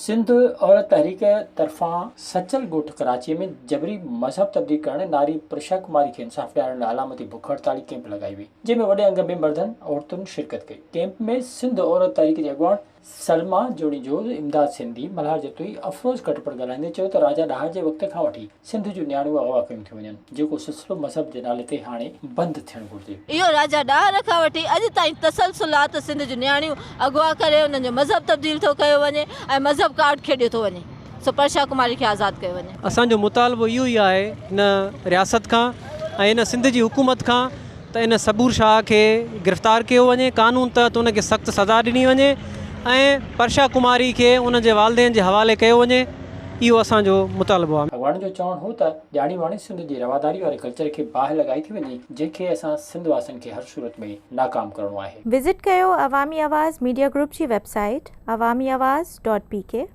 सिंध औरत तहरीक तरफ़ां सचल ॻोठ कराची में जबरी मज़हब तब्दील करण नारी प्रशा कुमारी खे इंसाफ़ ॾियारण लाइ अलामती बुख हड़ताली कैंप लगाई हुई, जंहिंमें वॾे अंग में मर्दनि औरतुनि शिरकत कई। कैंप में सिंध औरत तहरीक जे अॻुवान सलमा जोड़ी जो इमदाद सिंधी मल्हार जतोई अफरोज़ कटपड़ ॻाल्हाईंदे चयो त राजा ॾहार जे वक़्त खां वठी सिंध जूं न्याणियूं अगवा कयूं थी वञनि, जेको सिलसिलो मज़हब जे नाले ते हाणे बंदि थियणु घुरिजे। इहो राजा ॾहार खां वठी अॼु ताईं तसलसुलात सिंध जूं न्याणियूं अगवा करे उन्हनि जो मज़हब तब्दील थो कयो वञे ऐं मज़हब कार्ड खेॾियो थो वञे, सो प्रशा कुमारी खे आज़ादु कयो वञे। असांजो मुतालबो इहो ई आहे इन रियासत खां ऐं इन सिंध जी हुकूमत खां त इन सबूर शाह खे गिरफ़्तार कयो वञे, कानून तहत उनखे सख़्तु सज़ा ॾिनी वञे ऐं प्रशा कुमारी खे उन जे वालिदेन जे हवाले कयो वञे। इहो असांजो मुतालबो आहे। अॻवान जो चवणु हो त ॼाणी वाणी सिंध जी रवादारी वारे कल्चर खे बाहि लॻाई थी वञे, जंहिंखे असां सिंध वासियुनि खे हर सूरत में नाकाम करणो आहे। विज़िट कयो अवामी आवाज़ मीडिया ग्रुप जी वेबसाइट awamiawaz.pk